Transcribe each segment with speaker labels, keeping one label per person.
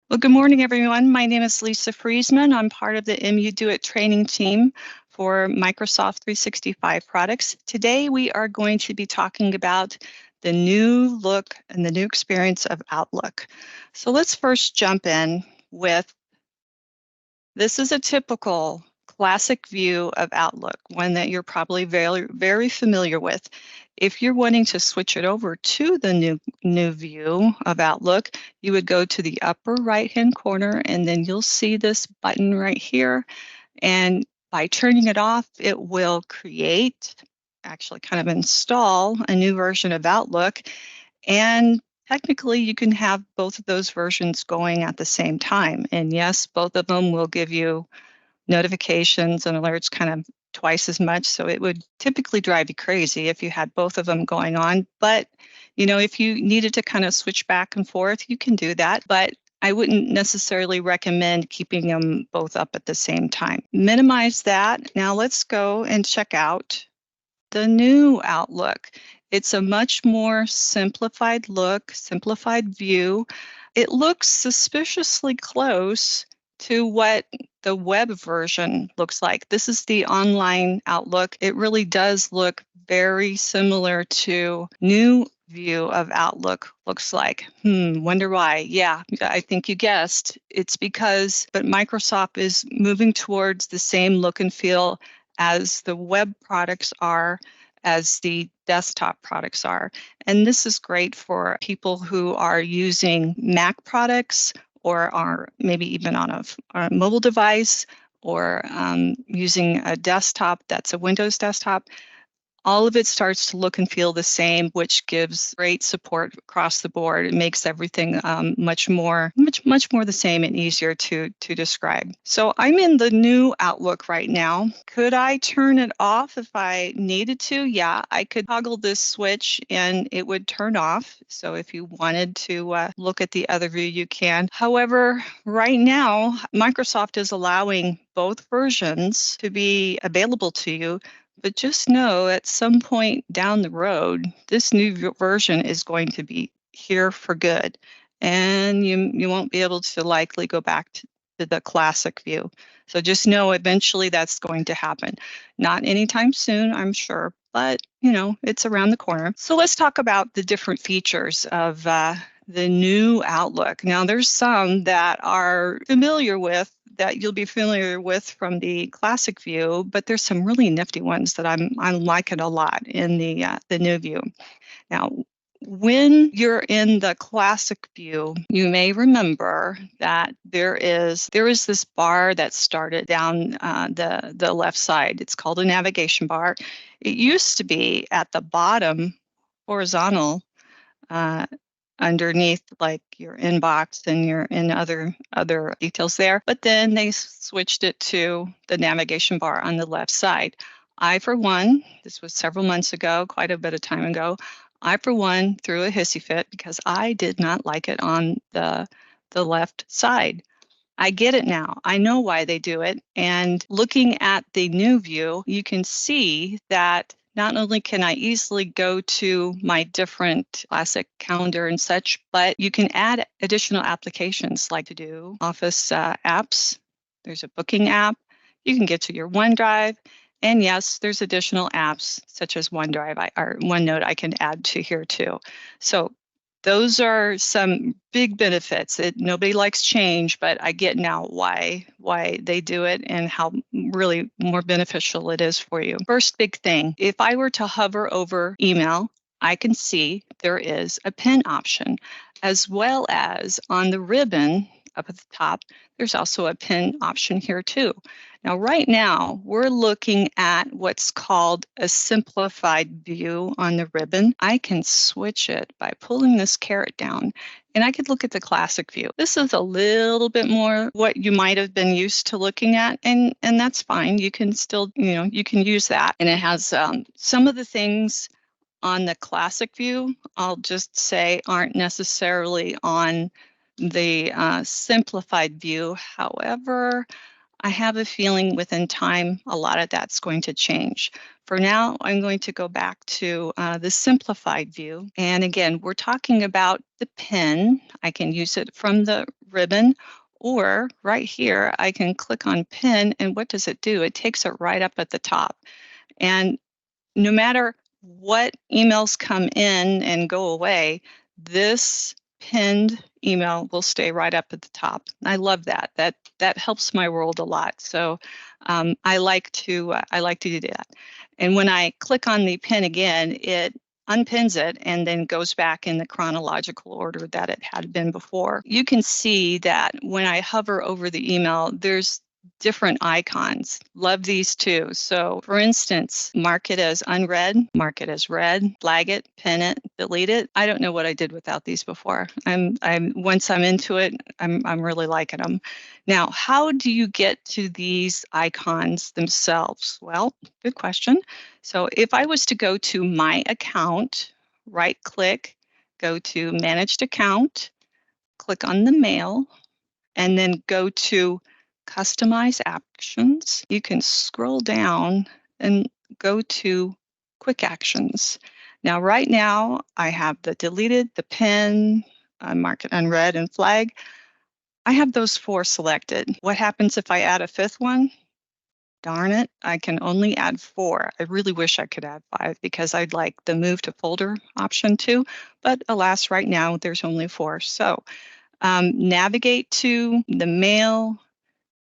Speaker 1: Well, good morning, everyone. My name is Lisa Friesman. I'm part of the MU Do It training team for Microsoft 365 products. Today, we are going to be talking about the new look and the new experience of Outlook. So let's first jump in with this is a typical classic view of Outlook, one that you're probably very familiar with. If you're wanting to switch it over to the new view of Outlook, you would go to the upper right-hand corner, and then you'll see this button right here. And by turning it off, it will actually kind of install a new version of Outlook. And technically, you can have both of those versions going at the same time. And yes, both of them will give you notifications and alerts kind of twice as much. So it would typically drive you crazy if you had both of them going on. But, if you needed to kind of switch back and forth, you can do that. But I wouldn't necessarily recommend keeping them both up at the same time. Minimize that. Now let's go and check out the new Outlook. It's a much more simplified look, simplified view. It looks suspiciously close to what the web version looks like. This is the online Outlook. It really does look very similar to new view of Outlook looks like. Wonder why? Yeah, I think you guessed. It's because but Microsoft is moving towards the same look and feel as the web products are, as the desktop products are. And this is great for people who are using Mac products or are maybe even on a mobile device or using a desktop that's a Windows desktop. All of it starts to look and feel the same, which gives great support across the board. It makes everything much more the same and easier to describe. So I'm in the new Outlook right now. Could I turn it off if I needed to? Yeah, I could toggle this switch and it would turn off. So if you wanted to look at the other view, you can. However, right now, Microsoft is allowing both versions to be available to you. But just know at some point down the road, this new version is going to be here for good. And you won't be able to likely go back to the classic view. So just know eventually that's going to happen. Not anytime soon, I'm sure, but it's around the corner. So let's talk about the different features of the new Outlook. Now, there's some that are that you'll be familiar with from the classic view, but there's some really nifty ones that I'm liking a lot in the new view. Now, when you're in the classic view, you may remember that there is this bar that started down the left side. It's called a navigation bar. It used to be at the bottom, horizontal, underneath like your inbox and your in other details there. But then they switched it to the navigation bar on the left side. I, for one, this was several months ago, quite a bit of time ago, I, for one, threw a hissy fit because I did not like it on the left side. I get it now. I know why they do it. And looking at the new view, you can see that not only can I easily go to my different classic calendar and such, but you can add additional applications like To-Do, Office apps. There's a booking app. You can get to your OneDrive. And yes, there's additional apps such as OneDrive or OneNote I can add to here too. So those are some big benefits. Nobody likes change, but I get now why they do it and how really more beneficial it is for you. First big thing, if I were to hover over email, I can see there is a pin option, as well as on the ribbon up at the top, there's also a pin option here too. Now, right now, we're looking at what's called a simplified view on the ribbon. I can switch it by pulling this caret down, and I could look at the classic view. This is a little bit more what you might have been used to looking at, and that's fine. You can still, you can use that. And it has some of the things on the classic view, I'll just say, aren't necessarily on the simplified view. However, I have a feeling within time, a lot of that's going to change. For now, I'm going to go back to the simplified view. And again, we're talking about the pen. I can use it from the ribbon, or right here, I can click on pin, and what does it do? It takes it right up at the top. And no matter what emails come in and go away, this pinned email will stay right up at the top. I love that. That helps my world a lot. So I like to do that. And when I click on the pin again, it unpins it and then goes back in the chronological order that it had been before. You can see that when I hover over the email, there's different icons. Love these too. So for instance, mark it as unread, mark it as read, flag it, pin it, delete it. I don't know what I did without these before. Once I'm into it, I'm really liking them. Now, how do you get to these icons themselves? Well, good question. So if I was to go to my account, right click, go to managed account, click on the mail, and then go to customize actions. You can scroll down and go to quick actions. Now, right now, I have the deleted, the pin, mark it unread, and flag. I have those 4 selected. What happens if I add a 5th one? Darn it, I can only add 4. I really wish I could add 5 because I'd like the move to folder option too, but alas, right now there's only 4. So navigate to the mail,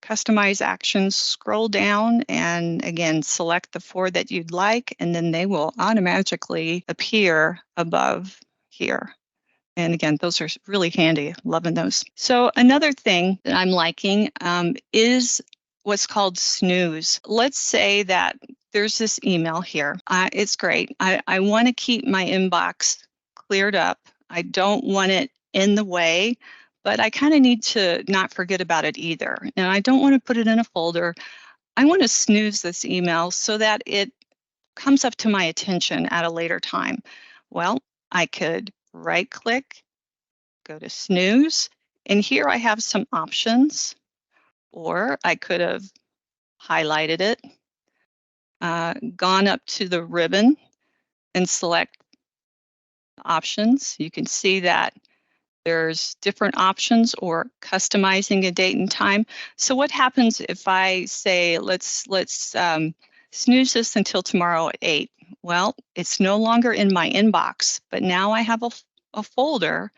Speaker 1: customize actions, scroll down, and again, select the 4 that you'd like, and then they will automatically appear above here. And again, those are really handy, loving those. So another thing that I'm liking is what's called Snooze. Let's say that there's this email here. It's great. I want to keep my inbox cleared up. I don't want it in the way, but I kind of need to not forget about it either. And I don't want to put it in a folder. I want to snooze this email so that it comes up to my attention at a later time. Well, I could right click, go to snooze, and here I have some options, or I could have highlighted it, gone up to the ribbon and select options. You can see that there's different options or customizing a date and time. So what happens if I say, let's snooze this until tomorrow at 8? Well, it's no longer in my inbox, but now I have a folder.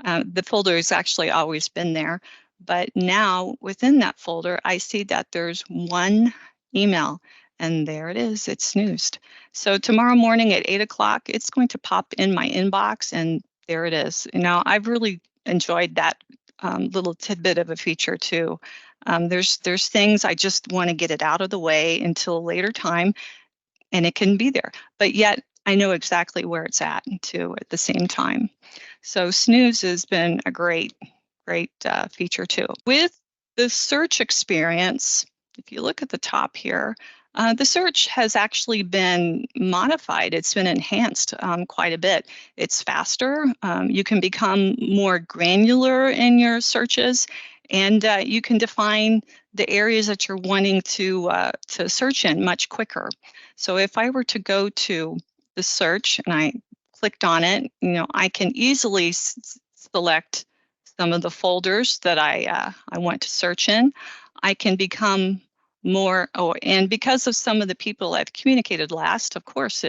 Speaker 1: The folder has actually always been there, but now within that folder, I see that there's one email, and there it is, it's snoozed. So tomorrow morning at 8 o'clock, it's going to pop in my inbox, and there it is. Now, I've really enjoyed that little tidbit of a feature too. There's things I just want to get it out of the way until a later time, and it can be there. But yet, I know exactly where it's at too at the same time. So Snooze has been a great feature too. With the search experience, if you look at the top here, the search has actually been modified. It's been enhanced quite a bit. It's faster. You can become more granular in your searches, and you can define the areas that you're wanting to search in much quicker. So if I were to go to the search and I clicked on it, I can easily select some of the folders that I want to search in. I can become more, and because of some of the people I've communicated last, of course,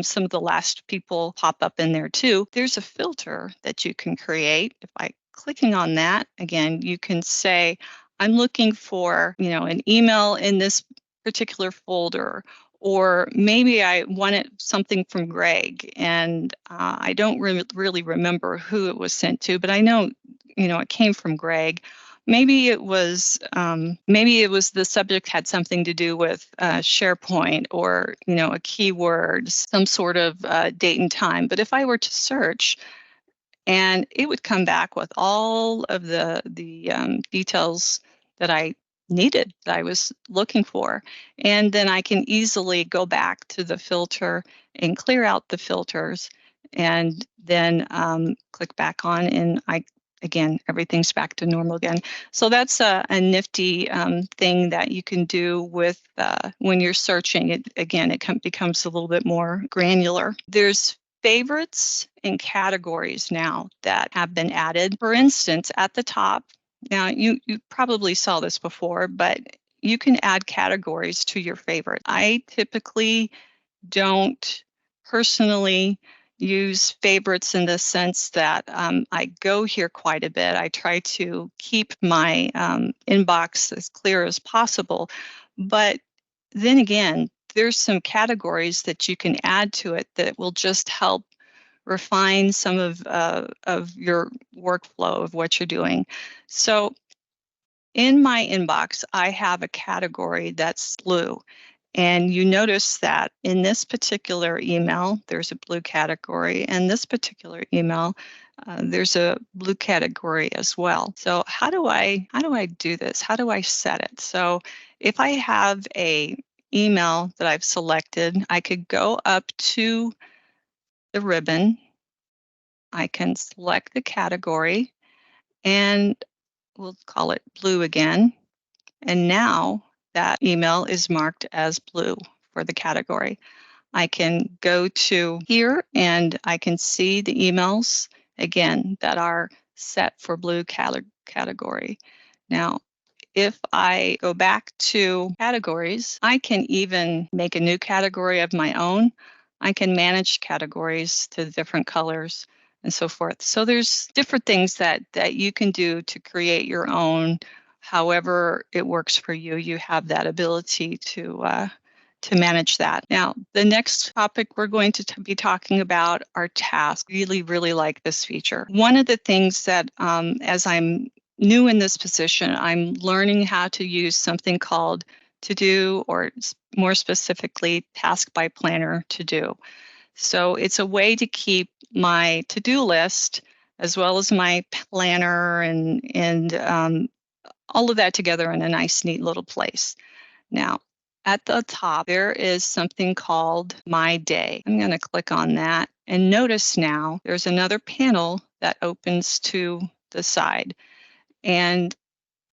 Speaker 1: some of the last people pop up in there too. There's a filter that you can create. If I clicking on that, again, you can say, I'm looking for, an email in this particular folder, or maybe I wanted something from Greg, and I don't really remember who it was sent to, but I know, it came from Greg. Maybe it was the subject had something to do with SharePoint, or a keyword, some sort of date and time. But if I were to search, and it would come back with all of the details that I needed, that I was looking for. And then I can easily go back to the filter and clear out the filters, and then click back on, and again, everything's back to normal again. So that's a nifty thing that you can do with when you're searching. It becomes a little bit more granular. There's favorites and categories now that have been added. For instance, at the top, Now, you probably saw this before, but you can add categories to your favorite. I typically don't personally use favorites in the sense that I go here quite a bit. I try to keep my inbox as clear as possible. But then again, there's some categories that you can add to it that will just help refine some of your workflow of what you're doing. So in my inbox, I have a category that's blue. And you notice that in this particular email, there's a blue category, and this particular email, there's a blue category as well. So how do I do this? How do I set it? So if I have a email that I've selected, I could go up to the ribbon. I can select the category, and we'll call it blue again. And now that email is marked as blue for the category. I can go to here and I can see the emails again that are set for blue category. Now, if I go back to categories, I can even make a new category of my own. I can manage categories to different colors and so forth. So there's different things that you can do to create your own. However it works for you, you have that ability to manage that. Now, the next topic we're going to be talking about are tasks. Really like this feature. One of the things that as I'm new in this position, I'm learning how to use something called To-Do, or more specifically, Task by Planner To-Do. So it's a way to keep my to-do list as well as my planner and all of that together in a nice, neat little place. Now, at the top, there is something called My Day. I'm going to click on that. And notice now there's another panel that opens to the side. And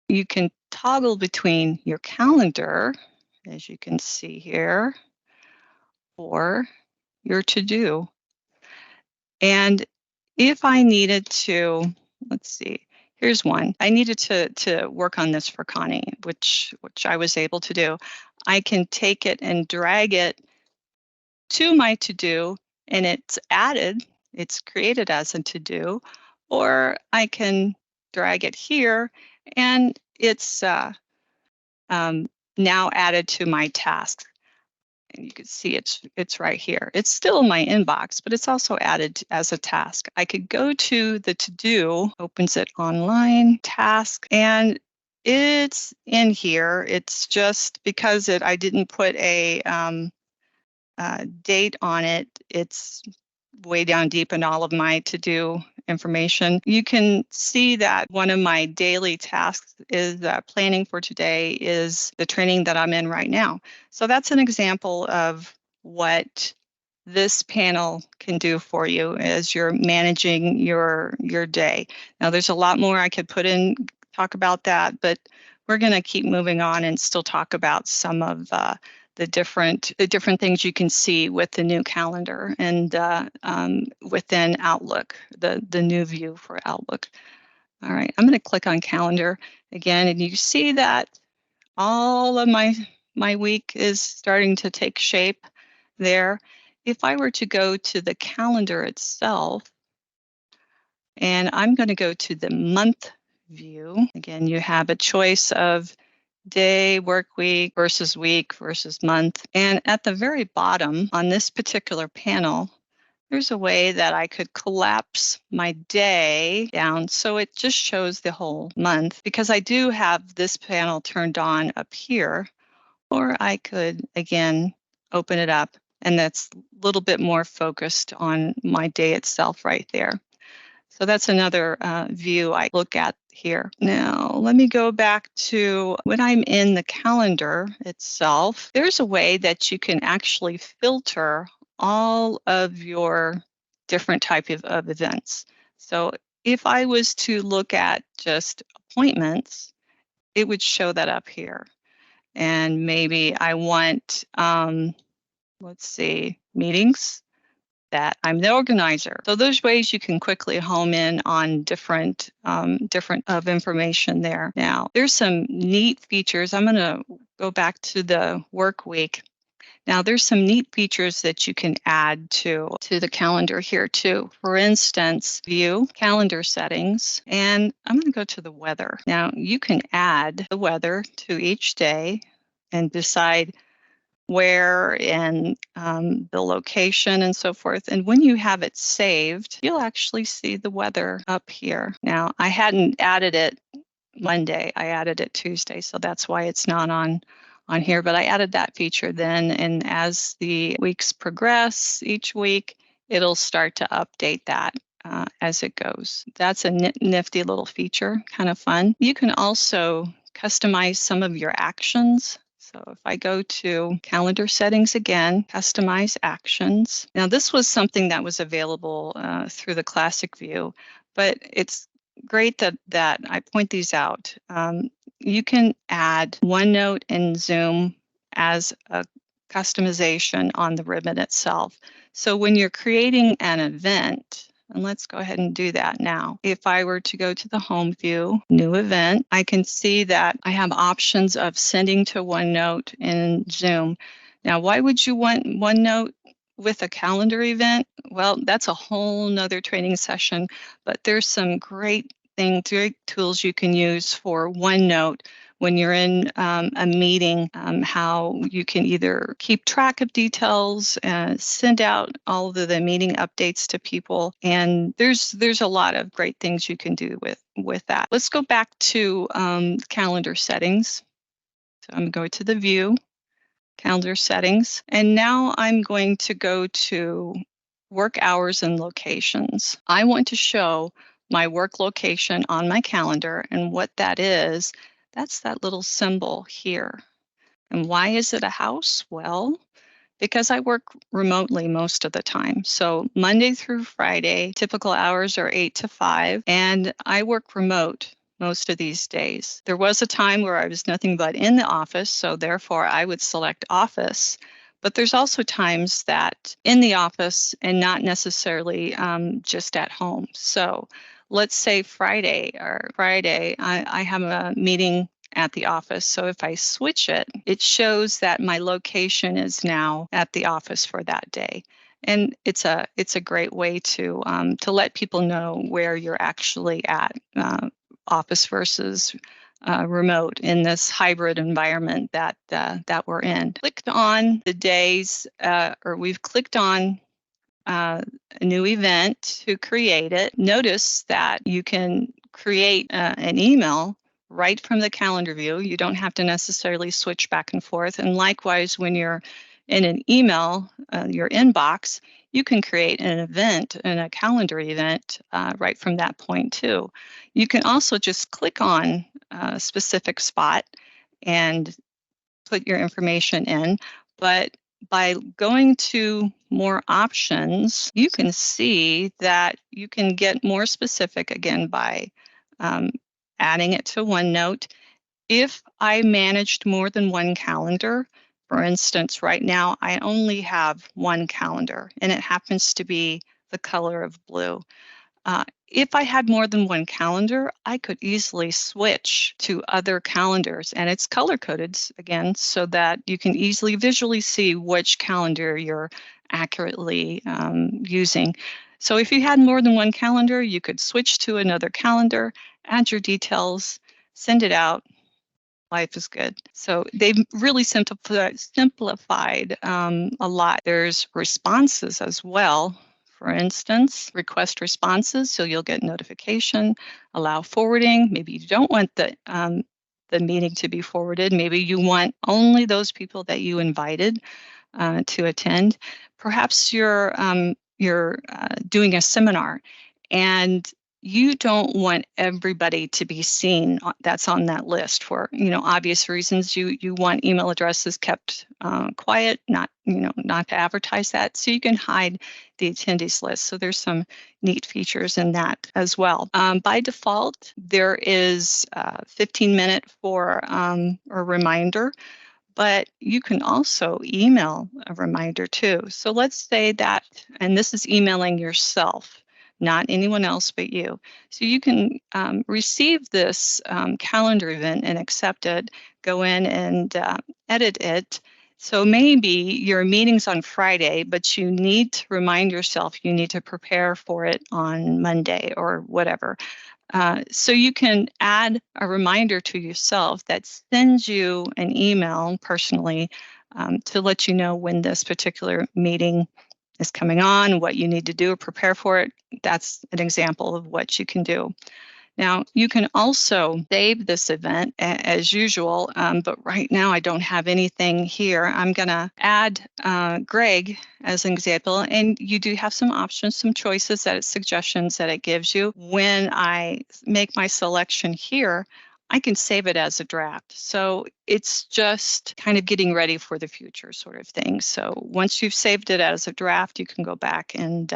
Speaker 1: you can toggle between your calendar, as you can see here, or your to-do. And if I needed to, let's see, here's one. I needed to work on this for Connie, which I was able to do. I can take it and drag it to my to-do, and it's created as a to-do, or I can drag it here and it's now added to my tasks. And you can see it's right here. It's still in my inbox, but it's also added as a task. I could go to the to-do, opens it online, task, and it's in here. It's just because I didn't put a date on it. It's way down deep in all of my to-do information. You can see that one of my daily tasks is planning for today is the training that I'm in right now. So that's an example of what this panel can do for you as you're managing your day. Now there's a lot more I could talk about that, but we're going to keep moving on and still talk about some of the different things you can see with the new calendar and within Outlook, the new view for Outlook. All right, I'm going to click on calendar again, and you see that all of my week is starting to take shape there. If I were to go to the calendar itself, and I'm going to go to the month view, again, you have a choice of day, work week versus month. And at the very bottom on this particular panel, there's a way that I could collapse my day down so it just shows the whole month, because I do have this panel turned on up here, or I could, again, open it up, and that's a little bit more focused on my day itself right there. So that's another view I look at here. Now, let me go back to when I'm in the calendar itself. There's a way that you can actually filter all of your different type of events. So if I was to look at just appointments, it would show that up here. And maybe I want, let's see, meetings. that I'm the organizer. So those ways you can quickly home in on different of information there. Now, there's some neat features. I'm going to go back to the work week. Now, there's some neat features that you can add to the calendar here too. For instance, view calendar settings, and I'm going to go to the weather. Now, you can add the weather to each day and decide where and the location and so forth. And when you have it saved, you'll actually see the weather up here. Now, I hadn't added it Monday, I added it Tuesday, so that's why it's not on here, but I added that feature then, and as the weeks progress each week, it'll start to update that as it goes. That's a nifty little feature, kind of fun. You can also customize some of your actions. So if I go to calendar settings again, customize actions. Now this was something that was available through the classic view, but it's great that I point these out. You can add OneNote and Zoom as a customization on the ribbon itself. So when you're creating an event, and let's go ahead and do that now. If I were to go to the home view, new event, I can see that I have options of sending to OneNote and Zoom. Now, why would you want OneNote with a calendar event? Well, that's a whole nother training session, but there's some great tools you can use for OneNote when you're in a meeting, how you can either keep track of details and send out all of the meeting updates to people. And there's a lot of great things you can do with that. Let's go back to calendar settings. So I'm going to the view, calendar settings, and now I'm going to go to work hours and locations. I want to show my work location on my calendar, and what that is, that's that little symbol here. And why is it a house? Well, because I work remotely most of the time. So Monday through Friday, typical hours are 8 to 5, and I work remote most of these days. There was a time where I was nothing but in the office, so therefore I would select office. But there's also times that in the office and not necessarily just at home. So let's say Friday, I have a meeting at the office. So if I switch it, it shows that my location is now at the office for that day. And it's a great way to let people know where you're actually at, office versus remote in this hybrid environment that we're in. Clicked on the days, or we've clicked on a new event to create it. Notice that you can create an email right from the calendar view. You don't have to necessarily switch back and forth. And likewise, when you're in an email, your inbox, you can create an event and a calendar event right from that point too. You can also just click on a specific spot and put your information in, but by going to more options, you can see that you can get more specific again by adding it to OneNote. If I managed more than one calendar, for instance, right now I only have one calendar and it happens to be the color of blue. If I had more than one calendar, I could easily switch to other calendars, and it's color-coded again so that you can easily visually see which calendar you're accurately using. So if you had more than one calendar, you could switch to another calendar, add your details, send it out. Life is good. So they've really simplified a lot. There's responses as well. For instance, request responses, so you'll get notification, allow forwarding. Maybe you don't want the meeting to be forwarded. Maybe you want only those people that you invited to attend. Perhaps you're doing a seminar and you don't want everybody to be seen that's on that list for obvious reasons. You want email addresses kept quiet, not to advertise that. So you can hide the attendees list. So there's some neat features in that as well. By default, there is 15-minute for a reminder. but you can also email a reminder too. So let's say that, and this is emailing yourself, not anyone else but you. So you can receive this calendar event and accept it, go in and edit it. So maybe your meeting's on Friday, but you need to remind yourself you need to prepare for it on Monday or whatever. So you can add a reminder to yourself that sends you an email personally to let you know when this particular meeting is coming on, what you need to do or prepare for it. That's an example of what you can do. Now, you can also save this event as usual, but right now I don't have anything here. I'm going to add Greg as an example, and you do have some options, some choices, suggestions that it gives you. When I make my selection here, I can save it as a draft. So it's just kind of getting ready for the future sort of thing. So once you've saved it as a draft, you can go back and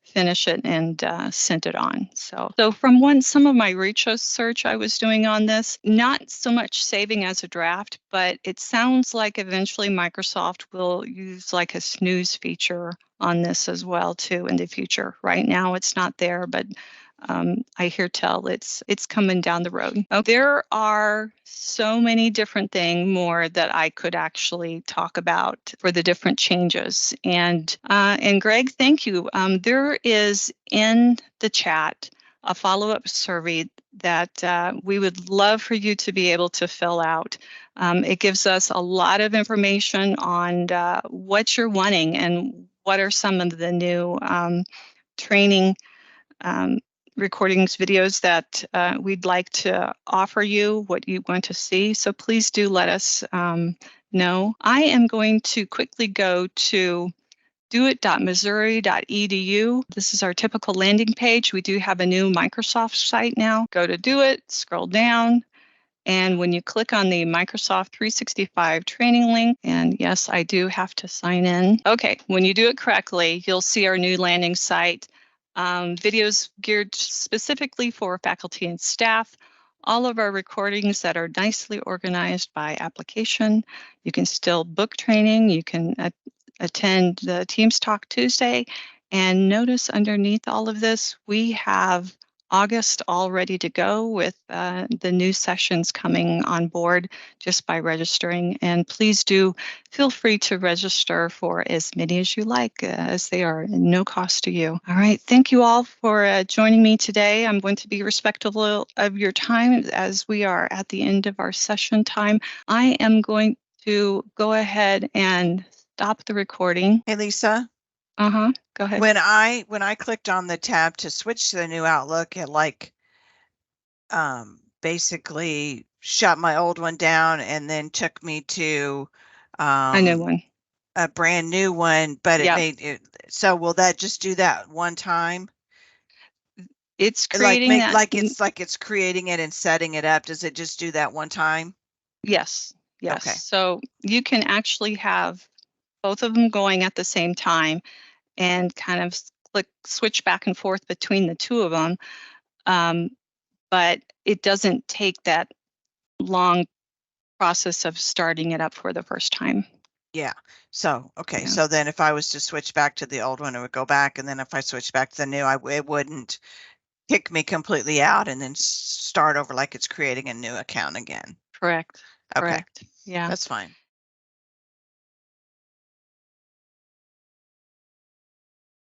Speaker 1: finish it and send it on. So from some of my research I was doing on this, not so much saving as a draft, but it sounds like eventually Microsoft will use like a snooze feature on this as well too in the future. Right now it's not there, but I hear tell it's coming down the road. There are so many different things more that I could actually talk about for the different changes. And Greg, thank you. There is in the chat a follow-up survey that we would love for you to be able to fill out. It gives us a lot of information on what you're wanting and what are some of the new training recordings, videos that we'd like to offer you, what you want to see. So please do let us know. I am going to quickly go to doit.missouri.edu. This is our typical landing page. We do have a new Microsoft site now. Go to DoIT, scroll down, and when you click on the Microsoft 365 training link, and yes, I do have to sign in. Okay, when you do it correctly, you'll see our new landing site. Videos geared specifically for faculty and staff. All of our recordings that are nicely organized by application. You can still book training. You can attend the Teams Talk Tuesday. And notice underneath all of this, we have August all ready to go with the new sessions coming on board just by registering. And please do feel free to register for as many as you like, as they are no cost to you. All right, thank you all for joining me today. I'm going to be respectful of your time as we are at the end of our session time. I am going to go ahead and stop the recording.
Speaker 2: Hey, Lisa.
Speaker 1: Go ahead.
Speaker 2: When I clicked on the tab to switch to the new Outlook, it basically shut my old one down and then took me to
Speaker 1: a new one,
Speaker 2: a brand new one, but it made it. So will that just do that one time?
Speaker 1: It's creating
Speaker 2: it's creating it and setting it up. Does it just do that one time?
Speaker 1: Yes.
Speaker 2: Okay.
Speaker 1: So you can actually have both of them going at the same time and kind of switch back and forth between the two of them. But it doesn't take that long process of starting it up for the first time.
Speaker 2: Yeah. So, okay. So then if I was to switch back to the old one, it would go back. And then if I switch back to the new, it wouldn't kick me completely out and then start over like it's creating a new account again.
Speaker 1: Correct.
Speaker 2: Okay.
Speaker 1: Correct. Yeah.
Speaker 2: That's fine.